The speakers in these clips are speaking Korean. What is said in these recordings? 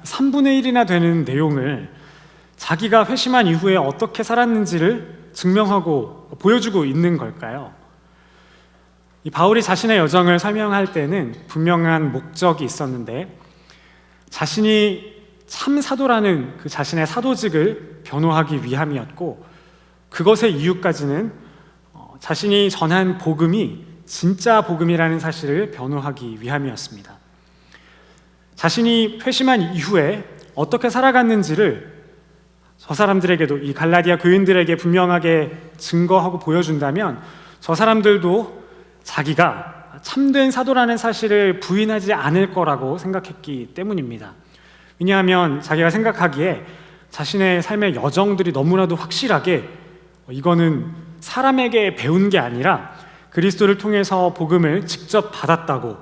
3분의 1이나 되는 내용을 자기가 회심한 이후에 어떻게 살았는지를 증명하고 보여주고 있는 걸까요? 이 바울이 자신의 여정을 설명할 때는 분명한 목적이 있었는데, 자신이 참 사도라는 그 자신의 사도직을 변호하기 위함이었고, 그것의 이유까지는 자신이 전한 복음이 진짜 복음이라는 사실을 변호하기 위함이었습니다. 자신이 회심한 이후에 어떻게 살아갔는지를 저 사람들에게도, 이 갈라디아 교인들에게 분명하게 증거하고 보여준다면 저 사람들도 자기가 참된 사도라는 사실을 부인하지 않을 거라고 생각했기 때문입니다. 왜냐하면 자기가 생각하기에 자신의 삶의 여정들이 너무나도 확실하게 이거는 사람에게 배운 게 아니라 그리스도를 통해서 복음을 직접 받았다고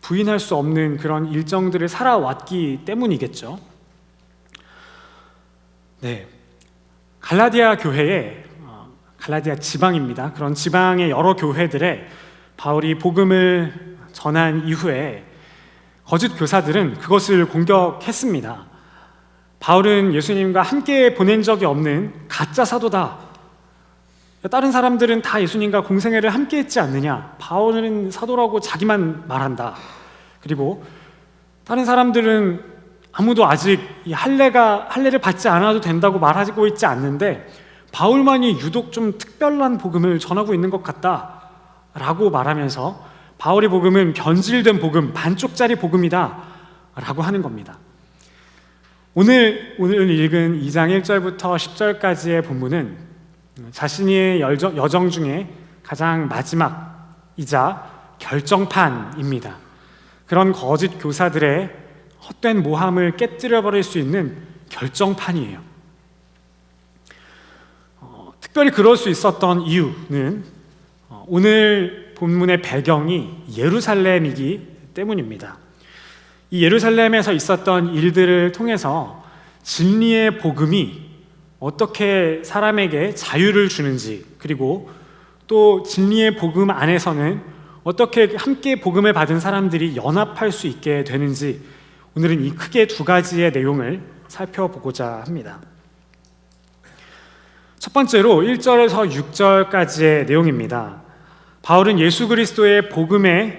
부인할 수 없는 그런 일정들을 살아왔기 때문이겠죠. 네, 갈라디아 교회에 갈라디아 지방입니다. 그런 지방의 여러 교회들에 바울이 복음을 전한 이후에 거짓 교사들은 그것을 공격했습니다. 바울은 예수님과 함께 보낸 적이 없는 가짜 사도다. 다른 사람들은 다 예수님과 공생애를 함께 했지 않느냐. 바울은 사도라고 자기만 말한다. 그리고 다른 사람들은 아무도 아직 이 할례를 받지 않아도 된다고 말하고 있지 않는데 바울만이 유독 좀 특별한 복음을 전하고 있는 것 같다 라고 말하면서 바울의 복음은 변질된 복음, 반쪽짜리 복음이다 라고 하는 겁니다. 오늘 읽은 2장 1절부터 10절까지의 본문은 자신의 여정 중에 가장 마지막이자 결정판입니다. 그런 거짓 교사들의 헛된 모함을 깨뜨려버릴 수 있는 결정판이에요. 특별히 그럴 수 있었던 이유는 오늘 본문의 배경이 예루살렘이기 때문입니다. 이 예루살렘에서 있었던 일들을 통해서 진리의 복음이 어떻게 사람에게 자유를 주는지, 그리고 또 진리의 복음 안에서는 어떻게 함께 복음을 받은 사람들이 연합할 수 있게 되는지, 오늘은 이 크게 두 가지의 내용을 살펴보고자 합니다. 첫 번째로 1절에서 6절까지의 내용입니다. 바울은 예수 그리스도의 복음의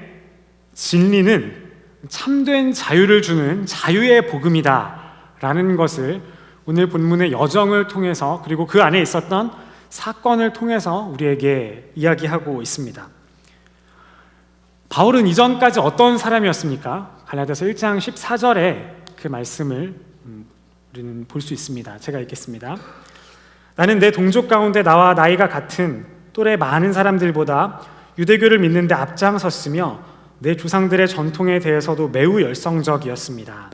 진리는 참된 자유를 주는 자유의 복음이다 라는 것을 오늘 본문의 여정을 통해서, 그리고 그 안에 있었던 사건을 통해서 우리에게 이야기하고 있습니다. 바울은 이전까지 어떤 사람이었습니까? 갈라디아서 1장 14절에 그 말씀을 우리는 볼 수 있습니다. 제가 읽겠습니다. 나는 내 동족 가운데 나와 나이가 같은 또래 많은 사람들보다 유대교를 믿는 데 앞장섰으며 내 조상들의 전통에 대해서도 매우 열성적이었습니다.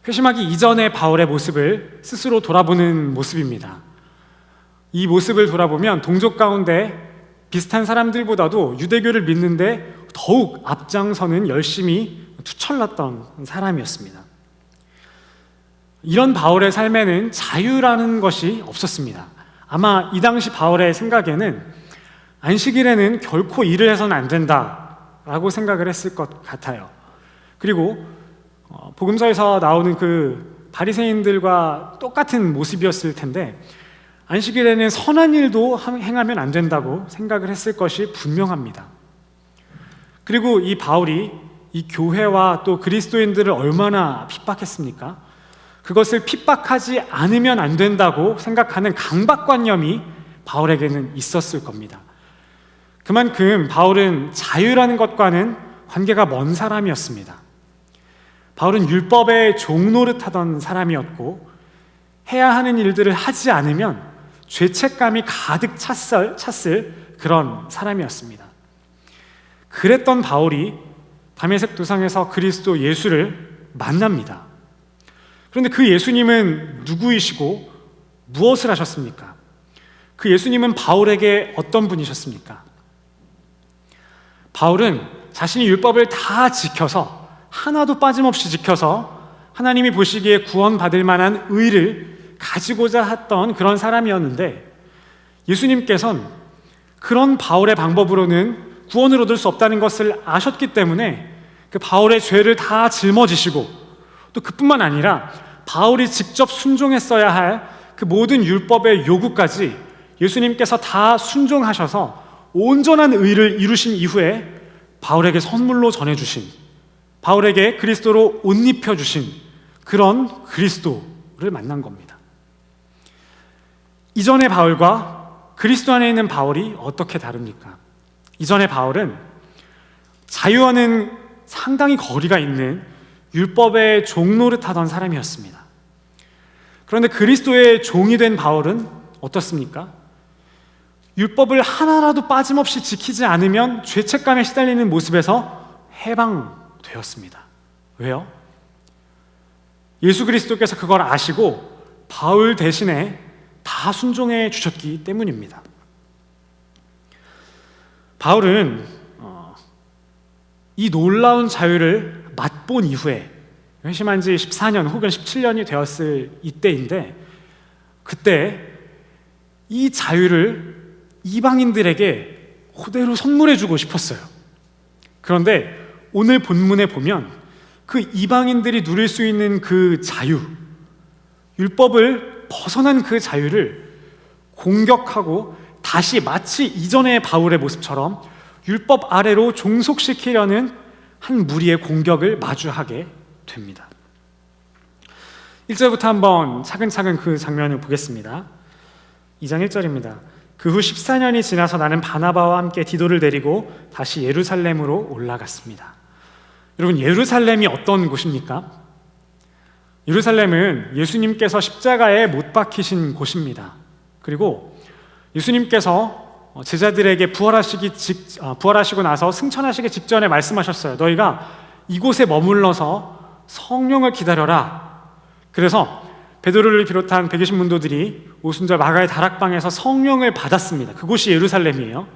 회심하기 이전의 바울의 모습을 스스로 돌아보는 모습입니다. 이 모습을 돌아보면 동족 가운데 비슷한 사람들보다도 유대교를 믿는데 더욱 앞장서는 열심히 투철났던 사람이었습니다. 이런 바울의 삶에는 자유라는 것이 없었습니다. 아마 이 당시 바울의 생각에는 안식일에는 결코 일을 해서는 안 된다라고 생각을 했을 것 같아요. 그리고 복음서에서 나오는 그 바리새인들과 똑같은 모습이었을 텐데 안식일에는 선한 일도 행하면 안 된다고 생각을 했을 것이 분명합니다. 그리고 이 바울이 이 교회와 또 그리스도인들을 얼마나 핍박했습니까? 그것을 핍박하지 않으면 안 된다고 생각하는 강박관념이 바울에게는 있었을 겁니다. 그만큼 바울은 자유라는 것과는 관계가 먼 사람이었습니다. 바울은 율법의 종노릇하던 사람이었고 해야 하는 일들을 하지 않으면 죄책감이 가득 찼을 그런 사람이었습니다. 그랬던 바울이 다메섹 도상에서 그리스도 예수를 만납니다. 그런데 그 예수님은 누구이시고 무엇을 하셨습니까? 그 예수님은 바울에게 어떤 분이셨습니까? 바울은 자신이 율법을 다 지켜서, 하나도 빠짐없이 지켜서 하나님이 보시기에 구원받을 만한 의를 가지고자 했던 그런 사람이었는데, 예수님께서는 그런 바울의 방법으로는 구원을 얻을 수 없다는 것을 아셨기 때문에 그 바울의 죄를 다 짊어지시고 또 그뿐만 아니라 바울이 직접 순종했어야 할 그 모든 율법의 요구까지 예수님께서 다 순종하셔서 온전한 의를 이루신 이후에 바울에게 선물로 전해주신, 바울에게 그리스도로 옷 입혀주신 그런 그리스도를 만난 겁니다. 이전의 바울과 그리스도 안에 있는 바울이 어떻게 다릅니까? 이전의 바울은 자유와는 상당히 거리가 있는 율법의 종노릇하던 사람이었습니다. 그런데 그리스도의 종이 된 바울은 어떻습니까? 율법을 하나라도 빠짐없이 지키지 않으면 죄책감에 시달리는 모습에서 해방되었습니다. 왜요? 예수 그리스도께서 그걸 아시고 바울 대신에 다 순종해 주셨기 때문입니다. 바울은 이 놀라운 자유를 맛본 이후에 회심한 지 14년 혹은 17년이 되었을 이때인데, 그때 이 자유를 이방인들에게 그대로 선물해주고 싶었어요. 그런데 오늘 본문에 보면 그 이방인들이 누릴 수 있는 그 자유, 율법을 벗어난 그 자유를 공격하고 다시 마치 이전의 바울의 모습처럼 율법 아래로 종속시키려는 한 무리의 공격을 마주하게 됩니다. 1절부터 한번 차근차근 그 장면을 보겠습니다. 2장 1절입니다. 그 후 14년이 지나서 나는 바나바와 함께 디도를 데리고 다시 예루살렘으로 올라갔습니다. 여러분, 예루살렘이 어떤 곳입니까? 예루살렘은 예수님께서 십자가에 못 박히신 곳입니다. 그리고 예수님께서 제자들에게 부활하시고 나서 승천하시기 직전에 말씀하셨어요. 너희가 이곳에 머물러서 성령을 기다려라. 그래서 베드로를 비롯한 120문도들이 오순절 마가의 다락방에서 성령을 받았습니다. 그곳이 예루살렘이에요.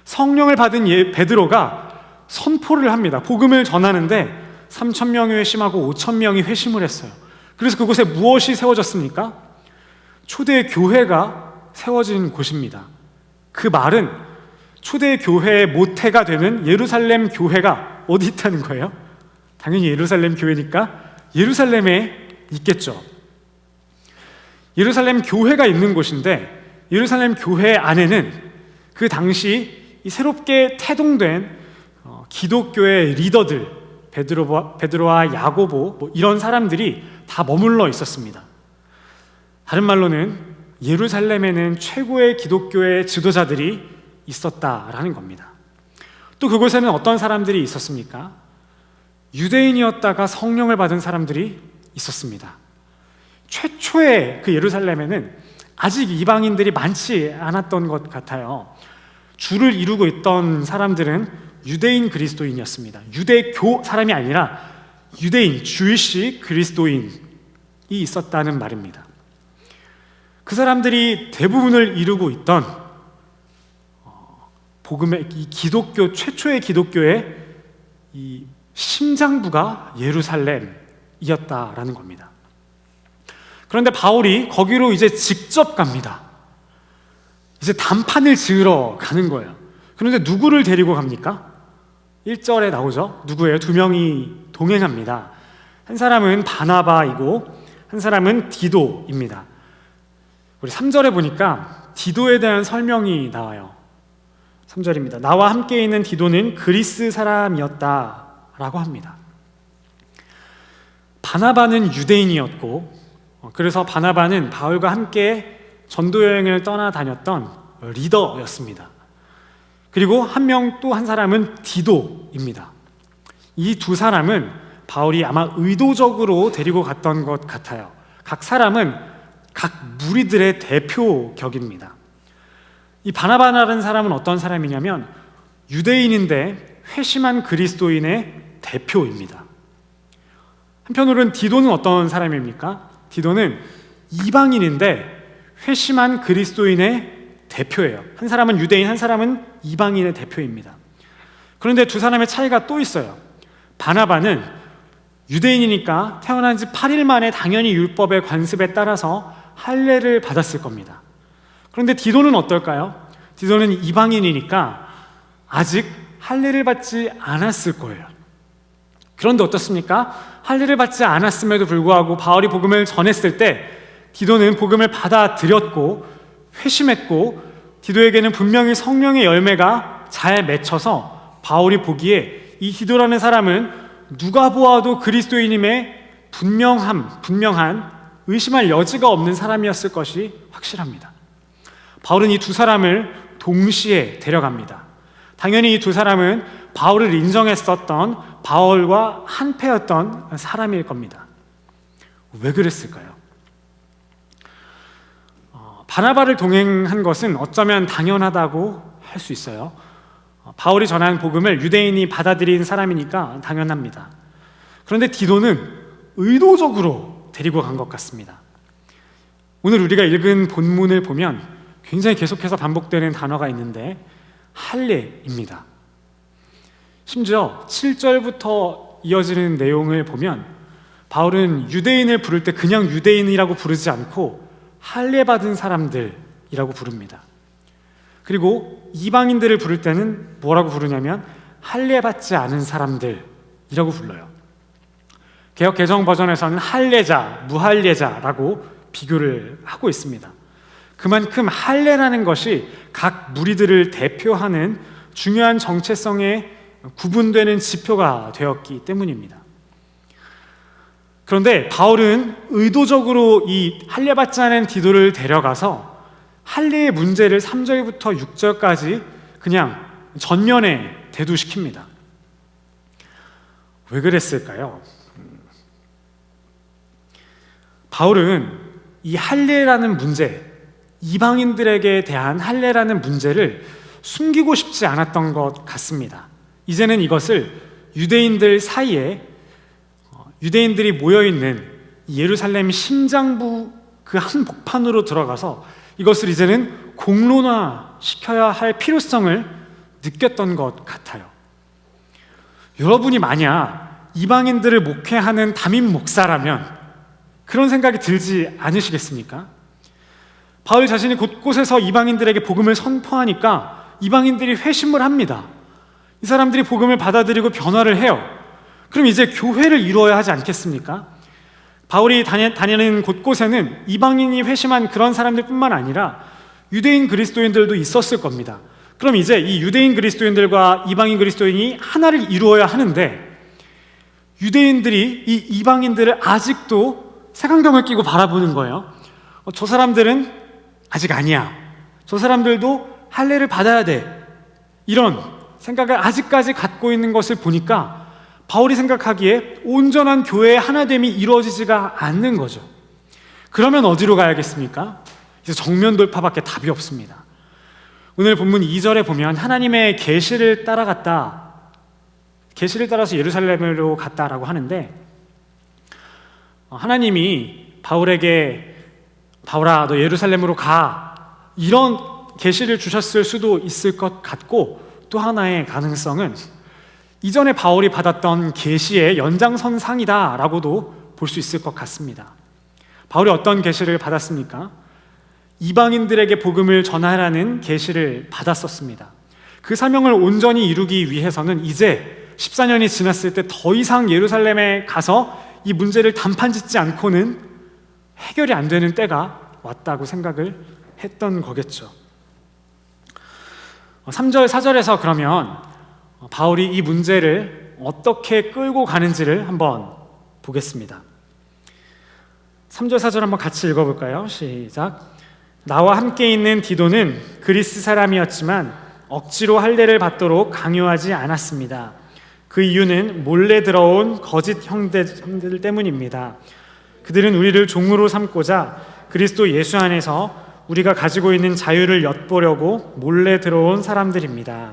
성령을 받은 베드로가 선포를 합니다. 복음을 전하는데 3,000명이 회심하고 5,000명이 회심을 했어요. 그래서 그곳에 무엇이 세워졌습니까? 초대 교회가 세워진 곳입니다. 그 말은 초대 교회의 모태가 되는 예루살렘 교회가 어디 있다는 거예요? 당연히 예루살렘 교회니까 예루살렘에 있겠죠. 예루살렘 교회가 있는 곳인데, 예루살렘 교회 안에는 그 당시 이 새롭게 태동된 기독교의 리더들, 베드로와 야고보 이런 사람들이 다 머물러 있었습니다. 다른 말로는 예루살렘에는 최고의 기독교의 지도자들이 있었다라는 겁니다. 또 그곳에는 어떤 사람들이 있었습니까? 유대인이었다가 성령을 받은 사람들이 있었습니다. 최초의 그 예루살렘에는 아직 이방인들이 많지 않았던 것 같아요. 주를 이루고 있던 사람들은 유대인 그리스도인이었습니다. 유대교 사람이 아니라 유대인, 주이시 그리스도인이 있었다는 말입니다. 그 사람들이 대부분을 이루고 있던 복음의 이 기독교, 최초의 기독교의 이 심장부가 예루살렘이었다라는 겁니다. 그런데 바울이 거기로 이제 직접 갑니다. 이제 단판을 지으러 가는 거예요. 그런데 누구를 데리고 갑니까? 1절에 나오죠. 누구예요? 2명이 동행합니다. 한 사람은 바나바이고 한 사람은 디도입니다. 우리 3절에 보니까 디도에 대한 설명이 나와요. 3절입니다. 나와 함께 있는 디도는 그리스 사람이었다라고 합니다. 바나바는 유대인이었고, 그래서 바나바는 바울과 함께 전도여행을 떠나다녔던 리더였습니다. 그리고 또 한 사람은 디도입니다. 이 두 사람은 바울이 아마 의도적으로 데리고 갔던 것 같아요. 각 사람은 각 무리들의 대표격입니다. 이 바나바라는 사람은 어떤 사람이냐면 유대인인데 회심한 그리스도인의 대표입니다. 한편으로는 디도는 어떤 사람입니까? 디도는 이방인인데 회심한 그리스도인의 대표예요. 한 사람은 유대인, 한 사람은 이방인의 대표입니다. 그런데 두 사람의 차이가 또 있어요. 바나바는 유대인이니까 태어난 지 8일 만에 당연히 율법의 관습에 따라서 할례를 받았을 겁니다. 그런데 디도는 어떨까요? 디도는 이방인이니까 아직 할례를 받지 않았을 거예요. 그런데 어떻습니까? 할례를 받지 않았음에도 불구하고 바울이 복음을 전했을 때 디도는 복음을 받아들였고 회심했고, 디도에게는 분명히 성령의 열매가 잘 맺혀서 바울이 보기에 이 디도라는 사람은 누가 보아도 그리스도인임에 분명한 의심할 여지가 없는 사람이었을 것이 확실합니다. 바울은 이 두 사람을 동시에 데려갑니다. 당연히 이 두 사람은 바울을 인정했었던 바울과 한패였던 사람일 겁니다. 왜 그랬을까요? 바나바를 동행한 것은 어쩌면 당연하다고 할 수 있어요. 바울이 전한 복음을 유대인이 받아들인 사람이니까 당연합니다. 그런데 디도는 의도적으로 데리고 간 것 같습니다. 오늘 우리가 읽은 본문을 보면 굉장히 계속해서 반복되는 단어가 있는데 할례입니다. 심지어 7절부터 이어지는 내용을 보면 바울은 유대인을 부를 때 그냥 유대인이라고 부르지 않고 할례 받은 사람들이라고 부릅니다. 그리고 이방인들을 부를 때는 뭐라고 부르냐면 할례 받지 않은 사람들이라고 불러요. 개역 개정 버전에서는 할례자, 무할례자라고 비교를 하고 있습니다. 그만큼 할례라는 것이 각 무리들을 대표하는 중요한 정체성에 구분되는 지표가 되었기 때문입니다. 그런데 바울은 의도적으로 이 할례 받지 않은 디도를 데려가서 할례의 문제를 3절부터 6절까지 그냥 전면에 대두시킵니다. 왜 그랬을까요? 바울은 이 할례라는 문제, 이방인들에게 대한 할례라는 문제를 숨기고 싶지 않았던 것 같습니다. 이제는 이것을 유대인들 사이에 유대인들이 모여있는 예루살렘 심장부 그 한복판으로 들어가서 이것을 이제는 공론화시켜야 할 필요성을 느꼈던 것 같아요. 여러분이 만약 이방인들을 목회하는 담임 목사라면 그런 생각이 들지 않으시겠습니까? 바울 자신이 곳곳에서 이방인들에게 복음을 선포하니까 이방인들이 회심을 합니다. 이 사람들이 복음을 받아들이고 변화를 해요. 그럼 이제 교회를 이루어야 하지 않겠습니까? 바울이 다니는 곳곳에는 이방인이 회심한 그런 사람들뿐만 아니라 유대인 그리스도인들도 있었을 겁니다. 그럼 이제 이 유대인 그리스도인들과 이방인 그리스도인이 하나를 이루어야 하는데 유대인들이 이 이방인들을 아직도 색안경을 끼고 바라보는 거예요. 저 사람들은 아직 아니야. 저 사람들도 할례를 받아야 돼. 이런 생각을 아직까지 갖고 있는 것을 보니까 바울이 생각하기에 온전한 교회의 하나됨이 이루어지지가 않는 거죠. 그러면 어디로 가야겠습니까? 이제 정면 돌파밖에 답이 없습니다. 오늘 본문 2절에 보면 하나님의 계시를 따라갔다, 계시를 따라서 예루살렘으로 갔다라고 하는데 하나님이 바울에게 바울아 너 예루살렘으로 가 이런 계시를 주셨을 수도 있을 것 같고, 또 하나의 가능성은 이전에 바울이 받았던 계시의 연장선상이다라고도 볼 수 있을 것 같습니다. 바울이 어떤 계시를 받았습니까? 이방인들에게 복음을 전하라는 계시를 받았었습니다. 그 사명을 온전히 이루기 위해서는 이제 14년이 지났을 때 더 이상 예루살렘에 가서 이 문제를 단판짓지 않고는 해결이 안 되는 때가 왔다고 생각을 했던 거겠죠. 3절, 4절에서 그러면 바울이 이 문제를 어떻게 끌고 가는지를 한번 보겠습니다. 3절, 4절 한번 같이 읽어볼까요? 시작. 나와 함께 있는 디도는 그리스 사람이었지만 억지로 할례를 받도록 강요하지 않았습니다. 그 이유는 몰래 들어온 거짓 형제들 때문입니다. 그들은 우리를 종으로 삼고자 그리스도 예수 안에서 우리가 가지고 있는 자유를 엿보려고 몰래 들어온 사람들입니다.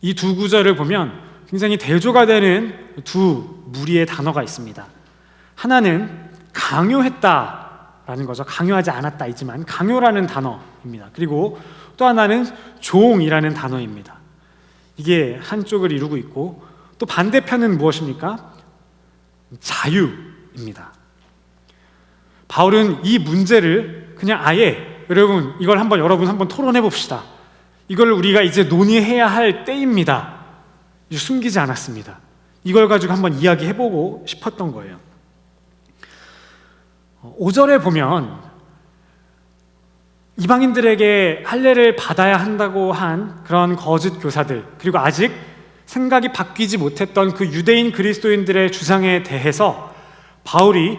이 두 구절을 보면 굉장히 대조가 되는 두 무리의 단어가 있습니다. 하나는 강요했다라는 거죠. 강요하지 않았다이지만 강요라는 단어입니다. 그리고 또 하나는 종이라는 단어입니다. 이게 한쪽을 이루고 있고, 또 반대편은 무엇입니까? 자유입니다. 바울은 이 문제를 그냥 아예 여러분 한번 토론해 봅시다. 이걸 우리가 이제 논의해야 할 때입니다. 숨기지 않았습니다. 이걸 가지고 한번 이야기해보고 싶었던 거예요. 5절에 보면 이방인들에게 할례를 받아야 한다고 한 그런 거짓 교사들, 그리고 아직 생각이 바뀌지 못했던 그 유대인 그리스도인들의 주장에 대해서 바울이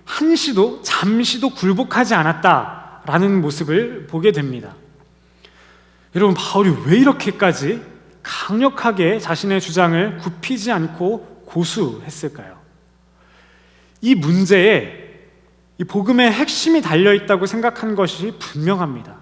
한시도 잠시도 굴복하지 않았다라는 모습을 보게 됩니다. 여러분, 바울이 왜 이렇게까지 강력하게 자신의 주장을 굽히지 않고 고수했을까요? 이 문제에 이 복음의 핵심이 달려있다고 생각한 것이 분명합니다.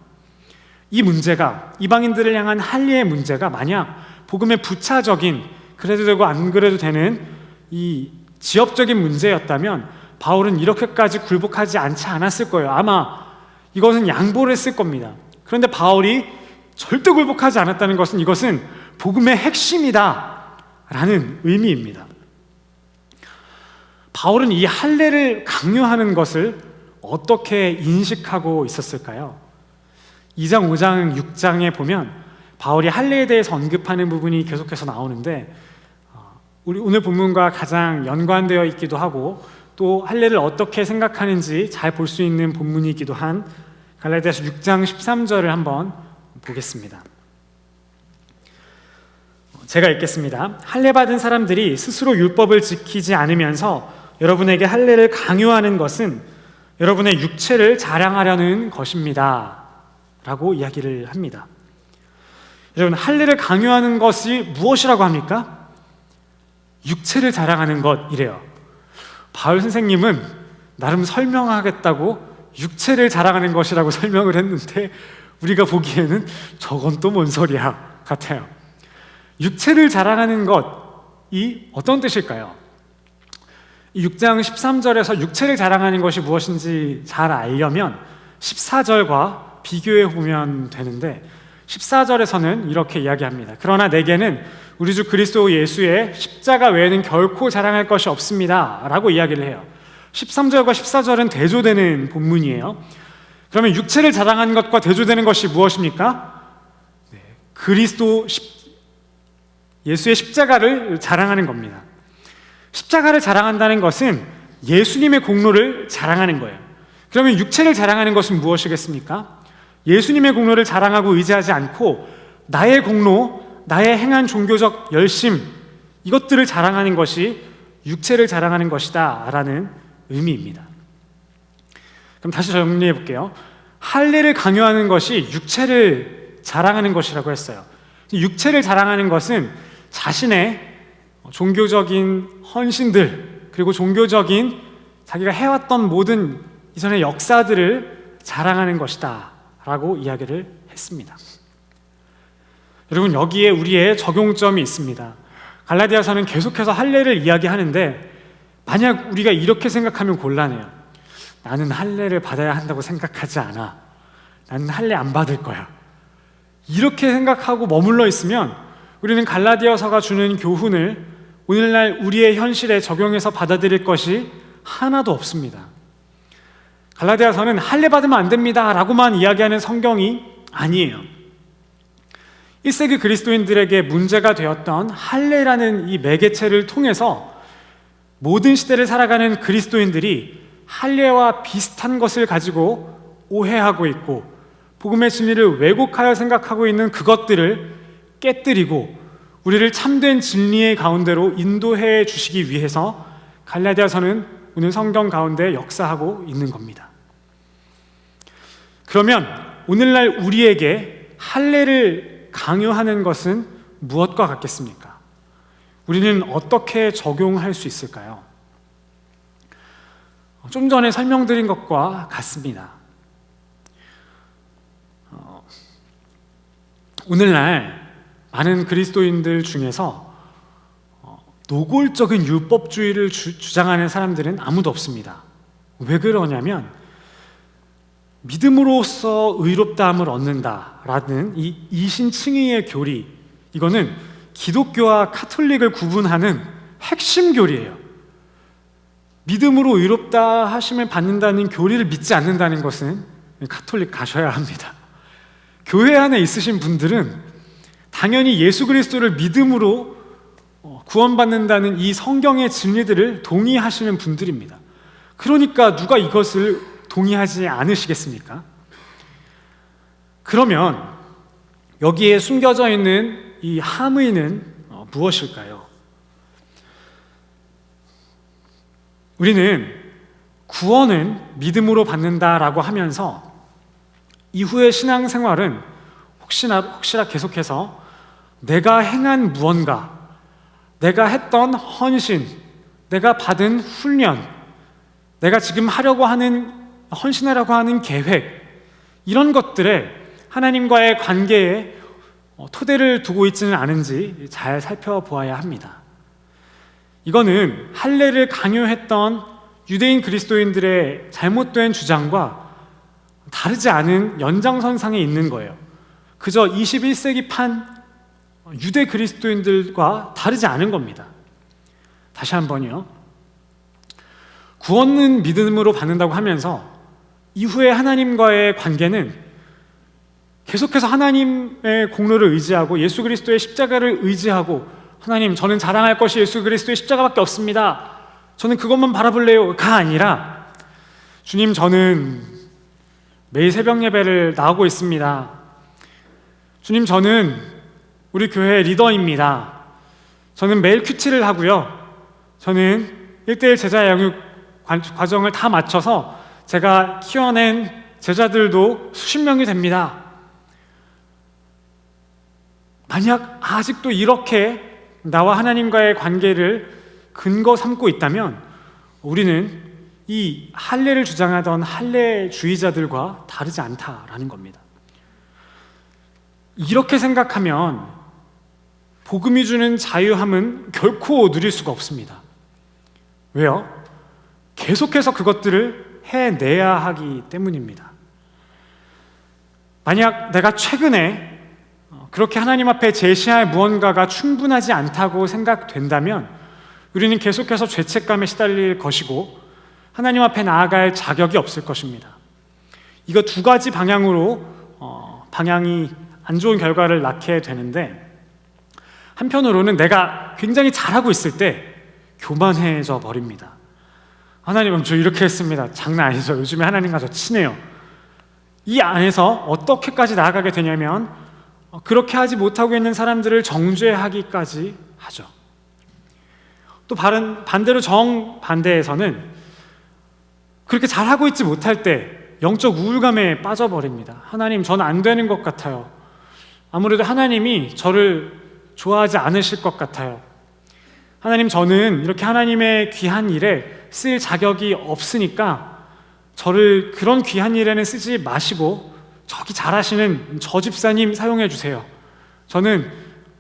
이 문제가, 이방인들을 향한 할례의 문제가 만약 복음의 부차적인, 그래도 되고 안 그래도 되는 이 지엽적인 문제였다면 바울은 이렇게까지 굴복하지 않지 않았을 거예요. 아마 이것은 양보를 했을 겁니다. 그런데 바울이 절대 굴복하지 않았다는 것은 이것은 복음의 핵심이다 라는 의미입니다. 바울은 이 할례를 강요하는 것을 어떻게 인식하고 있었을까요? 2장, 5장, 6장에 보면 바울이 할례에 대해서 언급하는 부분이 계속해서 나오는데 우리 오늘 본문과 가장 연관되어 있기도 하고 또 할례를 어떻게 생각하는지 잘 볼 수 있는 본문이기도 한 갈라디아서 6장 13절을 한번 보겠습니다. 제가 읽겠습니다. 할례 받은 사람들이 스스로 율법을 지키지 않으면서 여러분에게 할례를 강요하는 것은 여러분의 육체를 자랑하려는 것입니다 라고 이야기를 합니다. 여러분, 할례를 강요하는 것이 무엇이라고 합니까? 육체를 자랑하는 것이래요. 바울 선생님은 나름 설명하겠다고 육체를 자랑하는 것이라고 설명을 했는데 우리가 보기에는 저건 또 뭔 소리야 같아요. 육체를 자랑하는 것이 어떤 뜻일까요? 6장 13절에서 육체를 자랑하는 것이 무엇인지 잘 알려면 14절과 비교해 보면 되는데 14절에서는 이렇게 이야기합니다. 그러나 내게는 우리 주 그리스도 예수의 십자가 외에는 결코 자랑할 것이 없습니다 라고 이야기를 해요. 13절과 14절은 대조되는 본문이에요. 그러면 육체를 자랑하는 것과 대조되는 것이 무엇입니까? 그리스도 예수의 십자가를 자랑하는 겁니다. 십자가를 자랑한다는 것은 예수님의 공로를 자랑하는 거예요. 그러면 육체를 자랑하는 것은 무엇이겠습니까? 예수님의 공로를 자랑하고 의지하지 않고 나의 공로, 나의 행한 종교적 열심, 이것들을 자랑하는 것이 육체를 자랑하는 것이다 라는 의미입니다. 그럼 다시 정리해 볼게요. 할례를 강요하는 것이 육체를 자랑하는 것이라고 했어요. 육체를 자랑하는 것은 자신의 종교적인 헌신들, 그리고 종교적인 자기가 해왔던 모든 이전의 역사들을 자랑하는 것이다 라고 이야기를 했습니다. 여러분, 여기에 우리의 적용점이 있습니다. 갈라디아서는 계속해서 할례를 이야기하는데 만약 우리가 이렇게 생각하면 곤란해요. 나는 할례를 받아야 한다고 생각하지 않아. 나는 할례 안 받을 거야. 이렇게 생각하고 머물러 있으면 우리는 갈라디아서가 주는 교훈을 오늘날 우리의 현실에 적용해서 받아들일 것이 하나도 없습니다. 갈라디아서는 할례 받으면 안 됩니다 라고만 이야기하는 성경이 아니에요. 1세기 그리스도인들에게 문제가 되었던 할례라는 이 매개체를 통해서 모든 시대를 살아가는 그리스도인들이 할례와 비슷한 것을 가지고 오해하고 있고 복음의 진리를 왜곡하여 생각하고 있는 그것들을 깨뜨리고 우리를 참된 진리의 가운데로 인도해 주시기 위해서 갈라디아서는 오늘 성경 가운데 역사하고 있는 겁니다. 그러면 오늘날 우리에게 할례를 강요하는 것은 무엇과 같겠습니까? 우리는 어떻게 적용할 수 있을까요? 좀 전에 설명드린 것과 같습니다. 오늘날 많은 그리스도인들 중에서 노골적인 율법주의를 주장하는 사람들은 아무도 없습니다. 왜 그러냐면 믿음으로써 의롭다함을 얻는다라는 이 이신칭의의 교리, 이거는 기독교와 카톨릭을 구분하는 핵심 교리예요. 믿음으로 의롭다 하심을 받는다는 교리를 믿지 않는다는 것은 카톨릭 가셔야 합니다. 교회 안에 있으신 분들은 당연히 예수 그리스도를 믿음으로 구원받는다는 이 성경의 진리들을 동의하시는 분들입니다. 그러니까 누가 이것을 동의하지 않으시겠습니까? 그러면 여기에 숨겨져 있는 이 함의는 무엇일까요? 우리는 구원은 믿음으로 받는다라고 하면서 이후의 신앙생활은 혹시나 계속해서 내가 행한 무언가, 내가 했던 헌신, 내가 받은 훈련, 내가 지금 하려고 하는 헌신하려고 하는 계획, 이런 것들에 하나님과의 관계에 토대를 두고 있지는 않은지 잘 살펴보아야 합니다. 이거는 할례를 강요했던 유대인 그리스도인들의 잘못된 주장과 다르지 않은 연장선상에 있는 거예요. 그저 21세기판 유대 그리스도인들과 다르지 않은 겁니다. 다시 한번요. 구원은 믿음으로 받는다고 하면서 이후에 하나님과의 관계는 계속해서 하나님의 공로를 의지하고 예수 그리스도의 십자가를 의지하고, 하나님, 저는 자랑할 것이 예수 그리스도의 십자가밖에 없습니다, 저는 그것만 바라볼래요가 아니라, 주님, 저는 매일 새벽 예배를 나오고 있습니다, 주님, 저는 우리 교회 리더입니다, 저는 매일 큐티를 하고요, 저는 1:1 제자 양육 과정을 다 마쳐서 제가 키워낸 제자들도 수십 명이 됩니다. 만약 아직도 이렇게 나와 하나님과의 관계를 근거 삼고 있다면 우리는 이 할례를 주장하던 할례주의자들과 다르지 않다라는 겁니다. 이렇게 생각하면 복음이 주는 자유함은 결코 누릴 수가 없습니다. 왜요? 계속해서 그것들을 해내야 하기 때문입니다. 만약 내가 최근에 그렇게 하나님 앞에 제시할 무언가가 충분하지 않다고 생각된다면 우리는 계속해서 죄책감에 시달릴 것이고 하나님 앞에 나아갈 자격이 없을 것입니다. 이거 두 가지 방향으로 방향이 안 좋은 결과를 낳게 되는데, 한편으로는 내가 굉장히 잘하고 있을 때 교만해져 버립니다. 하나님은 저 이렇게 했습니다, 장난 아니죠, 요즘에 하나님과 저 친해요. 이 안에서 어떻게까지 나아가게 되냐면 그렇게 하지 못하고 있는 사람들을 정죄하기까지 하죠. 또 반대로 정반대에서는 그렇게 잘하고 있지 못할 때 영적 우울감에 빠져버립니다. 하나님, 저는 안 되는 것 같아요. 아무래도 하나님이 저를 좋아하지 않으실 것 같아요. 하나님, 저는 이렇게 하나님의 귀한 일에 쓸 자격이 없으니까 저를 그런 귀한 일에는 쓰지 마시고 저기 잘하시는 저 집사님 사용해 주세요. 저는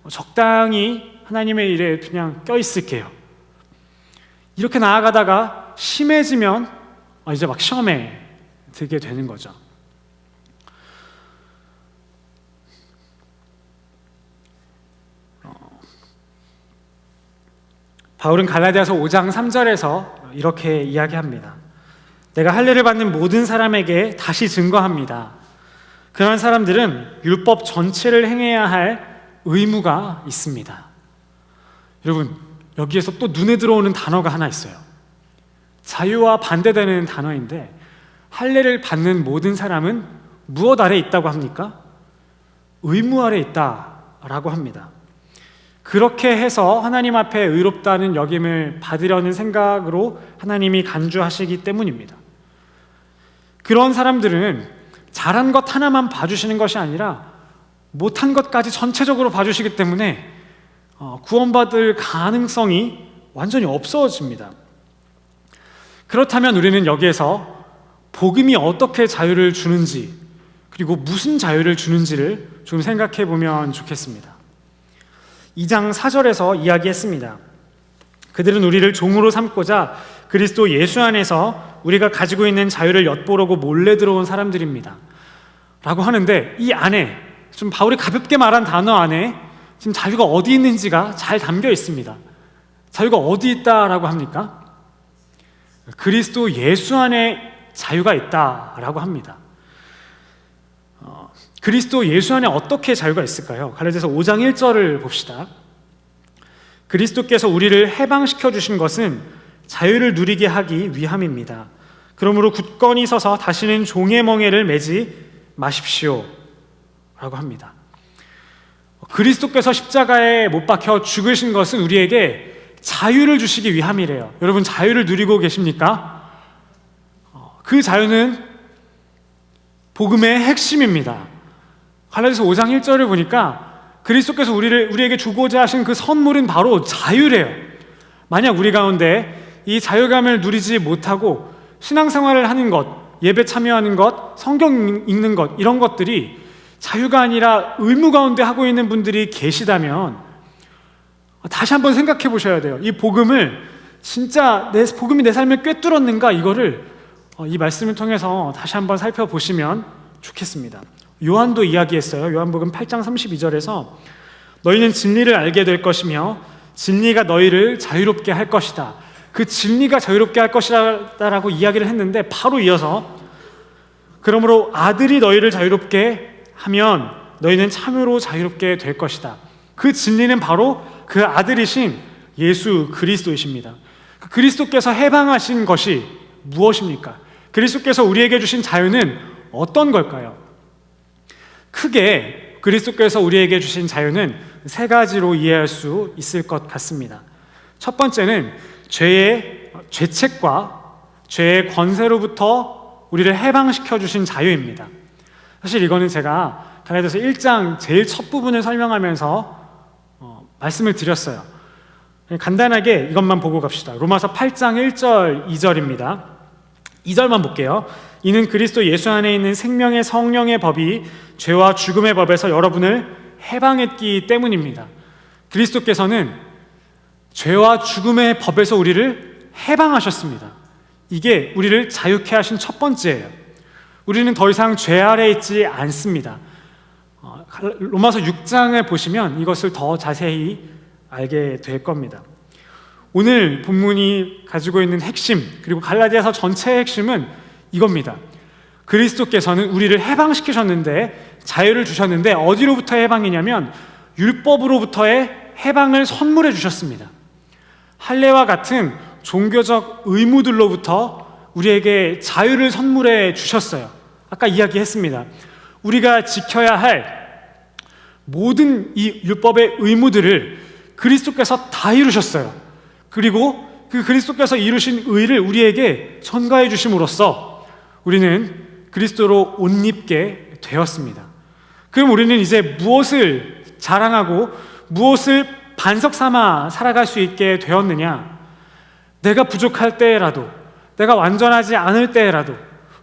적당히 하나님의 일에 그냥 껴있을게요. 이렇게 나아가다가 심해지면 이제 막 시험에 들게 되는 거죠. 바울은 갈라디아서 5장 3절에서 이렇게 이야기합니다. 내가 할례를 받는 모든 사람에게 다시 증거합니다. 그런 사람들은 율법 전체를 행해야 할 의무가 있습니다. 여러분, 여기에서 또 눈에 들어오는 단어가 하나 있어요. 자유와 반대되는 단어인데, 할례를 받는 모든 사람은 무엇 아래 있다고 합니까? 의무 아래 있다라고 합니다. 그렇게 해서 하나님 앞에 의롭다는 여김을 받으려는 생각으로 하나님이 간주하시기 때문입니다. 그런 사람들은 잘한 것 하나만 봐주시는 것이 아니라 못한 것까지 전체적으로 봐주시기 때문에 구원받을 가능성이 완전히 없어집니다. 그렇다면 우리는 여기에서 복음이 어떻게 자유를 주는지, 그리고 무슨 자유를 주는지를 좀 생각해 보면 좋겠습니다. 2장 4절에서 이야기했습니다. 그들은 우리를 종으로 삼고자 그리스도 예수 안에서 우리가 가지고 있는 자유를 엿보려고 몰래 들어온 사람들입니다 라고 하는데, 이 안에 좀 바울이 가볍게 말한 단어 안에 지금 자유가 어디 있는지가 잘 담겨 있습니다. 자유가 어디 있다라고 합니까? 그리스도 예수 안에 자유가 있다라고 합니다. 그리스도 예수 안에 어떻게 자유가 있을까요? 갈라디아서 5장 1절을 봅시다. 그리스도께서 우리를 해방시켜 주신 것은 자유를 누리게 하기 위함입니다. 그러므로 굳건히 서서 다시는 종의 멍에를 매지 마십시오 라고 합니다. 그리스도께서 십자가에 못 박혀 죽으신 것은 우리에게 자유를 주시기 위함이래요. 여러분, 자유를 누리고 계십니까? 그 자유는 복음의 핵심입니다. 갈라디아서 5장 1절을 보니까 그리스도께서 우리에게 주고자 하신 그 선물은 바로 자유래요. 만약 우리 가운데 이 자유감을 누리지 못하고 신앙생활을 하는 것, 예배 참여하는 것, 성경 읽는 것, 이런 것들이 자유가 아니라 의무 가운데 하고 있는 분들이 계시다면 다시 한번 생각해 보셔야 돼요. 이 복음을 진짜 복음이 내 삶을 꿰뚫었는가, 이거를 이 말씀을 통해서 다시 한번 살펴보시면 좋겠습니다. 요한도 이야기했어요. 요한복음 8장 32절에서 너희는 진리를 알게 될 것이며 진리가 너희를 자유롭게 할 것이다. 그 진리가 자유롭게 할 것이다라고 이야기를 했는데, 바로 이어서 그러므로 아들이 너희를 자유롭게 하면 너희는 참으로 자유롭게 될 것이다. 그 진리는 바로 그 아들이신 예수 그리스도이십니다. 그리스도께서 해방하신 것이 무엇입니까? 그리스도께서 우리에게 주신 자유는 어떤 걸까요? 크게 그리스도께서 우리에게 주신 자유는 세 가지로 이해할 수 있을 것 같습니다. 첫 번째는 죄의 죄책과 죄의 권세로부터 우리를 해방시켜 주신 자유입니다. 사실 이거는 제가 갈라디아서 1장 제일 첫 부분을 설명하면서 말씀을 드렸어요. 간단하게 이것만 보고 갑시다. 로마서 8장 1절 2절입니다. 2절만 볼게요. 이는 그리스도 예수 안에 있는 생명의 성령의 법이 죄와 죽음의 법에서 여러분을 해방했기 때문입니다. 그리스도께서는 죄와 죽음의 법에서 우리를 해방하셨습니다. 이게 우리를 자유케 하신 첫 번째예요. 우리는 더 이상 죄 아래 있지 않습니다. 로마서 6장을 보시면 이것을 더 자세히 알게 될 겁니다. 오늘 본문이 가지고 있는 핵심, 그리고 갈라디아서 전체의 핵심은 이겁니다. 그리스도께서는 우리를 해방시키셨는데, 자유를 주셨는데, 어디로부터의 해방이냐면 율법으로부터의 해방을 선물해 주셨습니다. 할례와 같은 종교적 의무들로부터 우리에게 자유를 선물해 주셨어요. 아까 이야기했습니다. 우리가 지켜야 할 모든 이 율법의 의무들을 그리스도께서 다 이루셨어요. 그리고 그 그리스도께서 이루신 의를 우리에게 전가해 주심으로써 우리는 그리스도로 옷 입게 되었습니다. 그럼 우리는 이제 무엇을 자랑하고 무엇을 반석 삼아 살아갈 수 있게 되었느냐? 내가 부족할 때라도, 내가 완전하지 않을 때라도,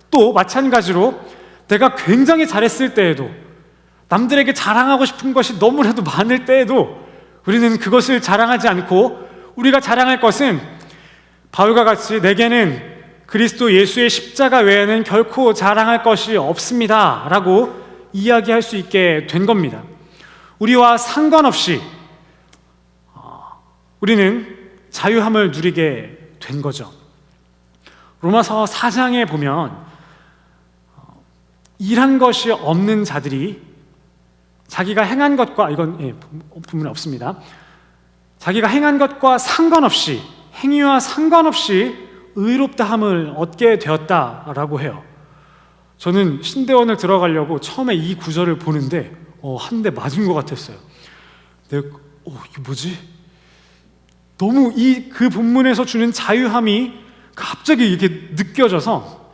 또 마찬가지로 내가 굉장히 잘했을 때에도, 남들에게 자랑하고 싶은 것이 너무나도 많을 때에도 우리는 그것을 자랑하지 않고, 우리가 자랑할 것은 바울과 같이 내게는 그리스도 예수의 십자가 외에는 결코 자랑할 것이 없습니다 라고 이야기할 수 있게 된 겁니다. 우리와 상관없이 우리는 자유함을 누리게 된 거죠. 로마서 4장에 보면 일한 것이 없는 자들이 자기가 행한 것과, 이건 본문에 없습니다. 자기가 행한 것과 상관없이, 행위와 상관없이 의롭다함을 얻게 되었다라고 해요. 저는 신대원을 들어가려고 처음에 이 구절을 보는데 한 대 맞은 것 같았어요. 내가 이게 뭐지? 너무 그 본문에서 주는 자유함이 갑자기 이렇게 느껴져서,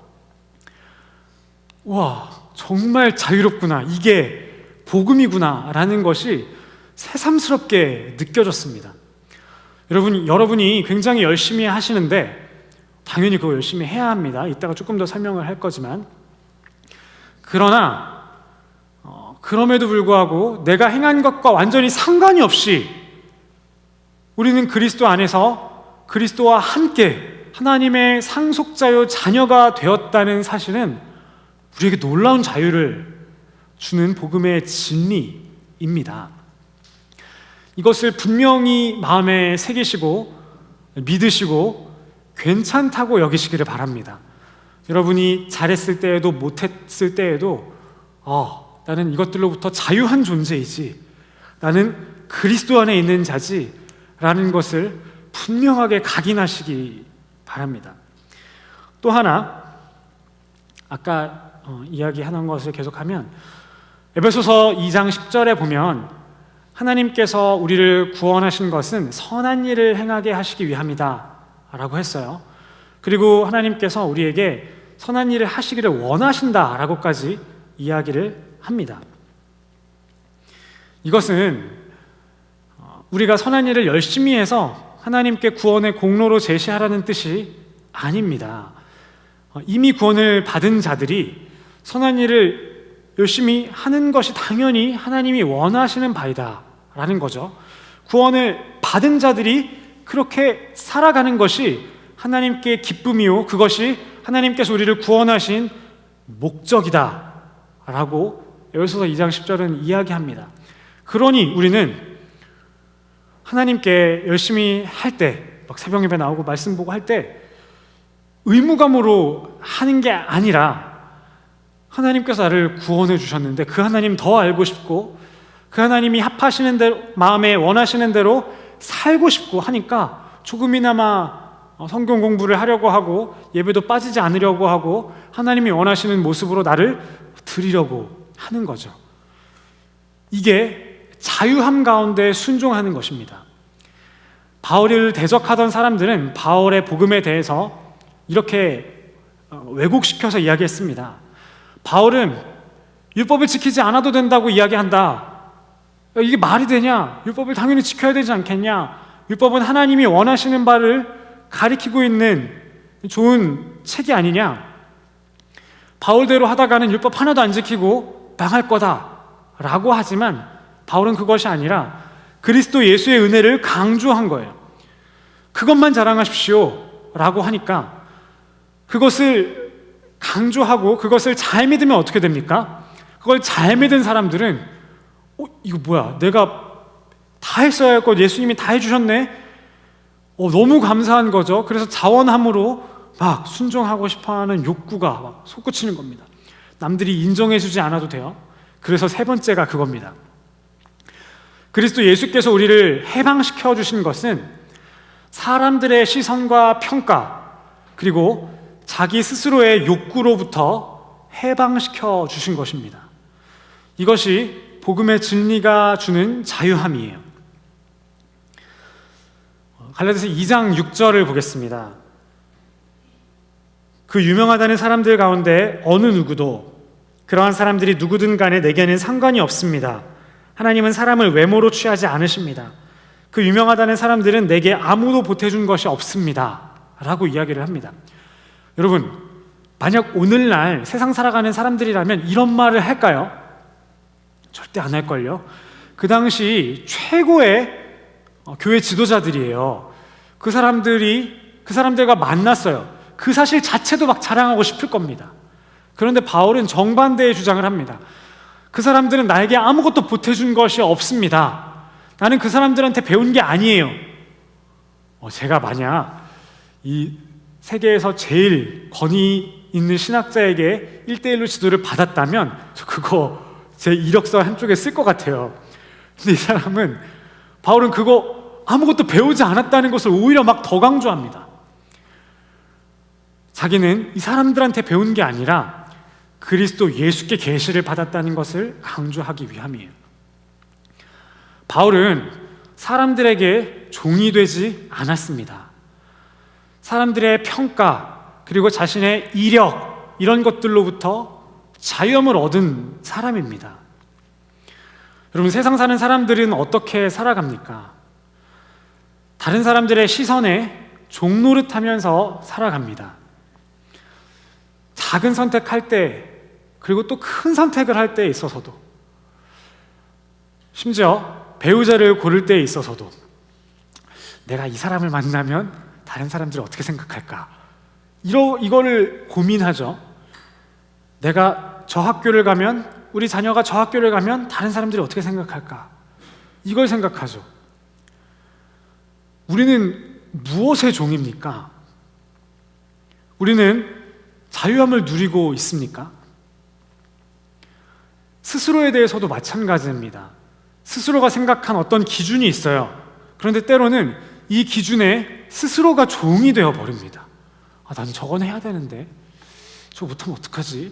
와, 정말 자유롭구나, 이게 복음이구나 라는 것이 새삼스럽게 느껴졌습니다. 여러분이 굉장히 열심히 하시는데 당연히 그거 열심히 해야 합니다. 이따가 조금 더 설명을 할 거지만, 그러나 그럼에도 불구하고 내가 행한 것과 완전히 상관이 없이 우리는 그리스도 안에서 그리스도와 함께 하나님의 상속자요 자녀가 되었다는 사실은 우리에게 놀라운 자유를 주는 복음의 진리입니다. 이것을 분명히 마음에 새기시고 믿으시고 괜찮다고 여기시기를 바랍니다. 여러분이 잘했을 때에도 못했을 때에도 나는 이것들로부터 자유한 존재이지, 나는 그리스도 안에 있는 자지, 라는 것을 분명하게 각인하시기 바랍니다. 또 하나, 아까 이야기하는 것을 계속하면 에베소서 2장 10절에 보면 하나님께서 우리를 구원하신 것은 선한 일을 행하게 하시기 위함이다 라고 했어요. 그리고 하나님께서 우리에게 선한 일을 하시기를 원하신다 라고까지 이야기를 합니다. 이것은 우리가 선한 일을 열심히 해서 하나님께 구원의 공로로 제시하라는 뜻이 아닙니다. 이미 구원을 받은 자들이 선한 일을 열심히 하는 것이 당연히 하나님이 원하시는 바이다 라는 거죠. 구원을 받은 자들이 그렇게 살아가는 것이 하나님께 기쁨이요, 그것이 하나님께서 우리를 구원하신 목적이다 라고 에베소서 2장 10절은 이야기합니다. 그러니 우리는 하나님께 열심히 할 때, 막 새벽 예배 나오고 말씀 보고 할 때 의무감으로 하는 게 아니라 하나님께서 나를 구원해 주셨는데 그 하나님 더 알고 싶고 그 하나님이 합하시는 대로, 마음에 원하시는 대로 살고 싶고 하니까 조금이나마 성경 공부를 하려고 하고 예배도 빠지지 않으려고 하고 하나님이 원하시는 모습으로 나를 드리려고 하는 거죠. 이게 자유함 가운데 순종하는 것입니다. 바울을 대적하던 사람들은 바울의 복음에 대해서 이렇게 왜곡시켜서 이야기했습니다. 바울은 율법을 지키지 않아도 된다고 이야기한다. 이게 말이 되냐? 율법을 당연히 지켜야 되지 않겠냐? 율법은 하나님이 원하시는 바를 가리키고 있는 좋은 책이 아니냐? 바울대로 하다가는 율법 하나도 안 지키고 망할 거다 라고 하지만 바울은 그것이 아니라 그리스도 예수의 은혜를 강조한 거예요. 그것만 자랑하십시오 라고 하니까 그것을 강조하고 그것을 잘 믿으면 어떻게 됩니까? 그걸 잘 믿은 사람들은 이거 뭐야, 내가 다 했어야 할 것 예수님이 다 해주셨네. 너무 감사한 거죠. 그래서 자원함으로 막 순종하고 싶어하는 욕구가 막 솟구치는 겁니다. 남들이 인정해주지 않아도 돼요. 그래서 세 번째가 그겁니다. 그리스도 예수께서 우리를 해방시켜 주신 것은 사람들의 시선과 평가 그리고 자기 스스로의 욕구로부터 해방시켜 주신 것입니다. 이것이 복음의 진리가 주는 자유함이에요. 갈라디아서 2장 6절을 보겠습니다. 그 유명하다는 사람들 가운데 어느 누구도 그러한 사람들이 누구든 간에 내게는 상관이 없습니다. 하나님은 사람을 외모로 취하지 않으십니다. 그 유명하다는 사람들은 내게 아무도 보태준 것이 없습니다 라고 이야기를 합니다. 여러분, 만약 오늘날 세상 살아가는 사람들이라면 이런 말을 할까요? 절대 안 할걸요. 그 당시 최고의 교회 지도자들이에요. 그 사람들과 만났어요. 그 사실 자체도 막 자랑하고 싶을 겁니다. 그런데 바울은 정반대의 주장을 합니다. 그 사람들은 나에게 아무것도 보태준 것이 없습니다. 나는 그 사람들한테 배운 게 아니에요. 제가 만약 이 세계에서 제일 권위 있는 신학자에게 1대1로 지도를 받았다면 저 그거 제 이력서 한쪽에 쓸 것 같아요. 근데 이 사람은, 바울은 그거 아무것도 배우지 않았다는 것을 오히려 막 더 강조합니다. 자기는 이 사람들한테 배운 게 아니라 그리스도 예수께 계시를 받았다는 것을 강조하기 위함이에요. 바울은 사람들에게 종이 되지 않았습니다. 사람들의 평가 그리고 자신의 이력 이런 것들로부터 자유함을 얻은 사람입니다. 여러분, 세상 사는 사람들은 어떻게 살아갑니까? 다른 사람들의 시선에 종노릇하면서 살아갑니다. 작은 선택할 때 그리고 또 큰 선택을 할 때에 있어서도, 심지어 배우자를 고를 때에 있어서도 내가 이 사람을 만나면 다른 사람들이 어떻게 생각할까? 이거를 고민하죠. 내가 저 학교를 가면, 우리 자녀가 저 학교를 가면 다른 사람들이 어떻게 생각할까? 이걸 생각하죠. 우리는 무엇의 종입니까? 우리는 자유함을 누리고 있습니까? 스스로에 대해서도 마찬가지입니다. 스스로가 생각한 어떤 기준이 있어요. 그런데 때로는 이 기준에 스스로가 종이 되어 버립니다. 난 저건 해야 되는데 저거 못하면 어떡하지?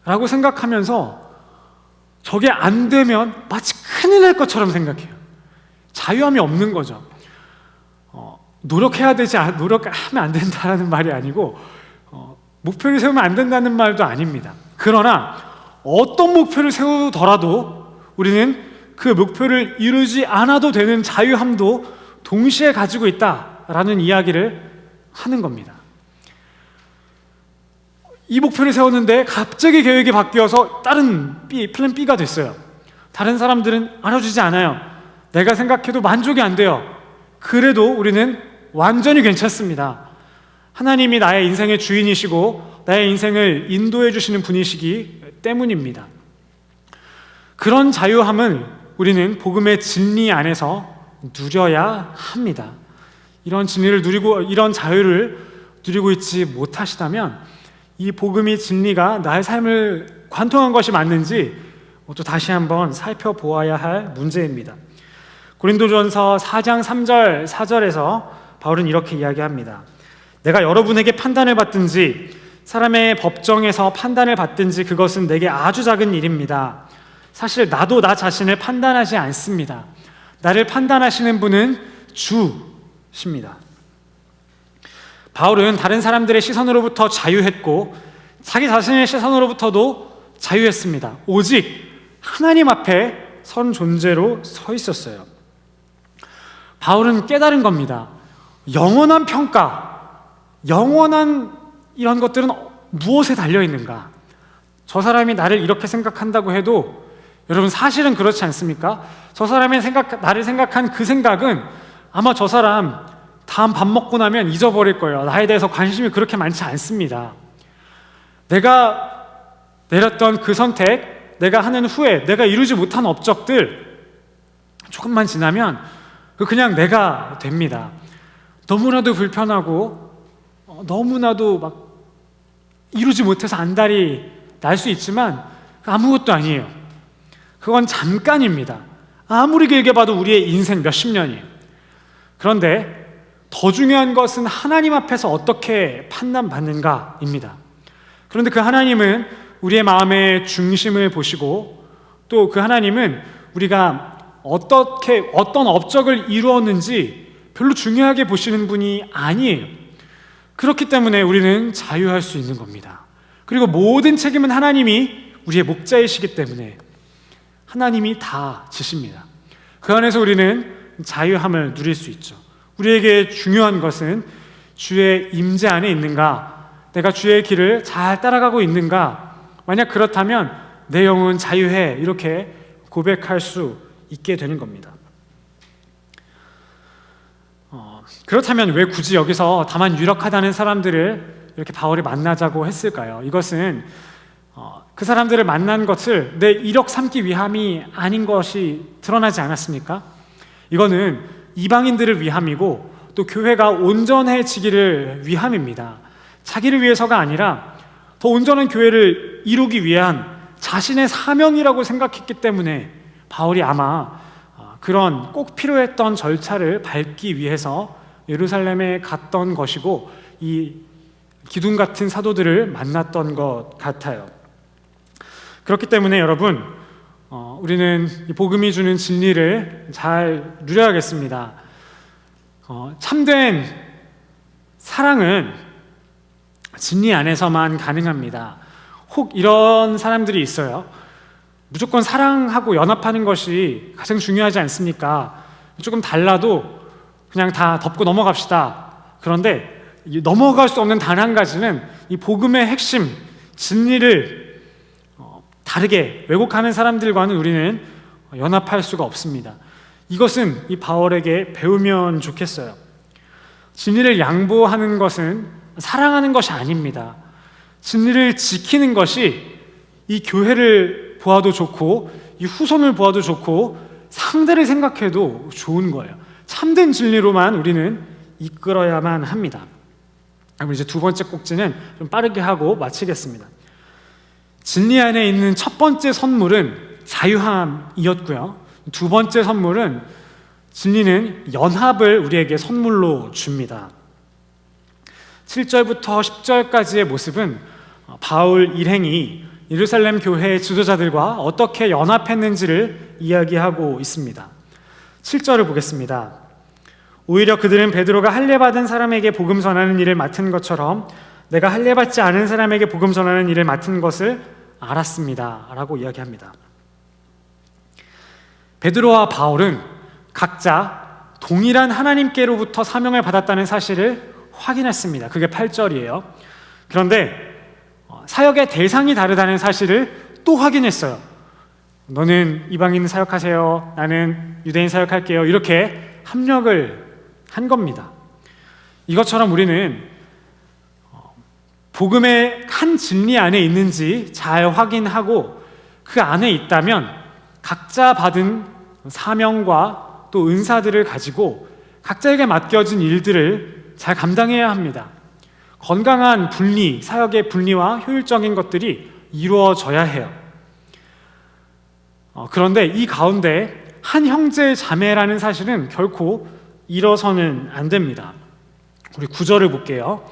라고 생각하면서 저게 안 되면 마치 큰일 날 것처럼 생각해요. 자유함이 없는 거죠. 노력하면 안 된다는 말이 아니고 목표를 세우면 안 된다는 말도 아닙니다. 그러나 어떤 목표를 세우더라도 우리는 그 목표를 이루지 않아도 되는 자유함도 동시에 가지고 있다라는 이야기를 하는 겁니다. 이 목표를 세웠는데 갑자기 계획이 바뀌어서 다른 플랜 B가 됐어요. 다른 사람들은 알아주지 않아요. 내가 생각해도 만족이 안 돼요. 그래도 우리는 완전히 괜찮습니다. 하나님이 나의 인생의 주인이시고 나의 인생을 인도해 주시는 분이시기 때문입니다. 그런 자유함은 우리는 복음의 진리 안에서 누려야 합니다. 이런 진리를 누리고 이런 자유를 누리고 있지 못하시다면 이 복음이 진리가 나의 삶을 관통한 것이 맞는지 또 다시 한번 살펴보아야 할 문제입니다. 고린도전서 4장 3절 4절에서 바울은 이렇게 이야기합니다. 내가 여러분에게 판단을 받든지 사람의 법정에서 판단을 받든지 그것은 내게 아주 작은 일입니다. 사실 나도 나 자신을 판단하지 않습니다. 나를 판단하시는 분은 주십니다. 바울은 다른 사람들의 시선으로부터 자유했고 자기 자신의 시선으로부터도 자유했습니다. 오직 하나님 앞에 선 존재로 서 있었어요. 바울은 깨달은 겁니다. 영원한 평가, 영원한 이런 것들은 무엇에 달려 있는가? 저 사람이 나를 이렇게 생각한다고 해도 여러분 사실은 그렇지 않습니까? 저 사람이 나를 생각한 그 생각은 아마 저 사람 다음 밥 먹고 나면 잊어버릴 거예요. 나에 대해서 관심이 그렇게 많지 않습니다. 내가 내렸던 그 선택, 내가 하는 후회, 내가 이루지 못한 업적들 조금만 지나면 그냥 내가 됩니다. 너무나도 불편하고 너무나도 막 이루지 못해서 안달이 날 수 있지만 아무것도 아니에요. 그건 잠깐입니다. 아무리 길게 봐도 우리의 인생 몇십 년이에요. 그런데 더 중요한 것은 하나님 앞에서 어떻게 판단받는가입니다. 그런데 그 하나님은 우리의 마음의 중심을 보시고 또 그 하나님은 우리가 어떤 업적을 이루었는지 별로 중요하게 보시는 분이 아니에요. 그렇기 때문에 우리는 자유할 수 있는 겁니다. 그리고 모든 책임은 하나님이 우리의 목자이시기 때문에 하나님이 다 지십니다. 그 안에서 우리는 자유함을 누릴 수 있죠. 우리에게 중요한 것은 주의 임재 안에 있는가, 내가 주의 길을 잘 따라가고 있는가. 만약 그렇다면 내 영은 자유해, 이렇게 고백할 수 있게 되는 겁니다. 그렇다면 왜 굳이 여기서 다만 유력하다는 사람들을 이렇게 바울이 만나자고 했을까요? 이것은 그 사람들을 만난 것을 내 이력 삼기 위함이 아닌 것이 드러나지 않았습니까? 이거는 이방인들을 위함이고 또 교회가 온전해지기를 위함입니다. 자기를 위해서가 아니라 더 온전한 교회를 이루기 위한 자신의 사명이라고 생각했기 때문에 바울이 아마 그런 꼭 필요했던 절차를 밟기 위해서 예루살렘에 갔던 것이고 이 기둥 같은 사도들을 만났던 것 같아요. 그렇기 때문에 여러분, 우리는 이 복음이 주는 진리를 잘 누려야겠습니다. 참된 사랑은 진리 안에서만 가능합니다. 혹 이런 사람들이 있어요. 무조건 사랑하고 연합하는 것이 가장 중요하지 않습니까? 조금 달라도 그냥 다 덮고 넘어갑시다. 그런데 넘어갈 수 없는 단 한 가지는 이 복음의 핵심, 진리를 다르게 왜곡하는 사람들과는 우리는 연합할 수가 없습니다. 이것은 이 바울에게 배우면 좋겠어요. 진리를 양보하는 것은 사랑하는 것이 아닙니다. 진리를 지키는 것이 이 교회를 보아도 좋고 이 후손을 보아도 좋고 상대를 생각해도 좋은 거예요. 참된 진리로만 우리는 이끌어야만 합니다. 그럼 이제 두 번째 꼭지는 좀 빠르게 하고 마치겠습니다. 진리 안에 있는 첫 번째 선물은 자유함이었고요. 두 번째 선물은 진리는 연합을 우리에게 선물로 줍니다. 7절부터 10절까지의 모습은 바울 일행이 예루살렘 교회 지도자들과 어떻게 연합했는지를 이야기하고 있습니다. 7절을 보겠습니다. 오히려 그들은 베드로가 할례받은 사람에게 복음 전하는 일을 맡은 것처럼 내가 할례받지 않은 사람에게 복음 전하는 일을 맡은 것을 알았습니다 라고 이야기합니다. 베드로와 바울은 각자 동일한 하나님께로부터 사명을 받았다는 사실을 확인했습니다. 그게 8절이에요. 그런데 사역의 대상이 다르다는 사실을 또 확인했어요. 너는 이방인 사역하세요. 나는 유대인 사역할게요. 이렇게 합력을 한 겁니다. 이것처럼 우리는 복음의 한 진리 안에 있는지 잘 확인하고 그 안에 있다면 각자 받은 사명과 또 은사들을 가지고 각자에게 맡겨진 일들을 잘 감당해야 합니다. 건강한 분리, 사역의 분리와 효율적인 것들이 이루어져야 해요. 그런데 이 가운데 한 형제 자매라는 사실은 결코 일어서는 안 됩니다. 우리 9절을 볼게요.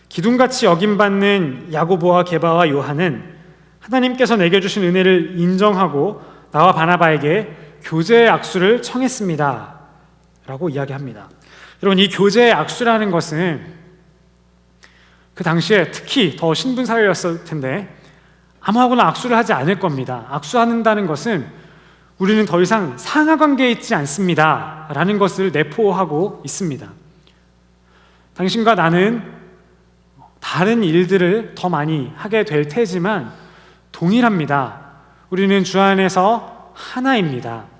기둥같이 여김받는 야고보와 게바와 요한은 하나님께서 내게 주신 은혜를 인정하고 나와 바나바에게 교제의 악수를 청했습니다 라고 이야기합니다. 여러분, 이 교제의 악수라는 것은 그 당시에 특히 더 신분 사회였을 텐데 아무하고나 악수를 하지 않을 겁니다. 악수한다는 것은 우리는 더 이상 상하 관계에 있지 않습니다 라는 것을 내포하고 있습니다. 당신과 나는 다른 일들을 더 많이 하게 될 테지만 동일합니다. 우리는 주 안에서 하나입니다.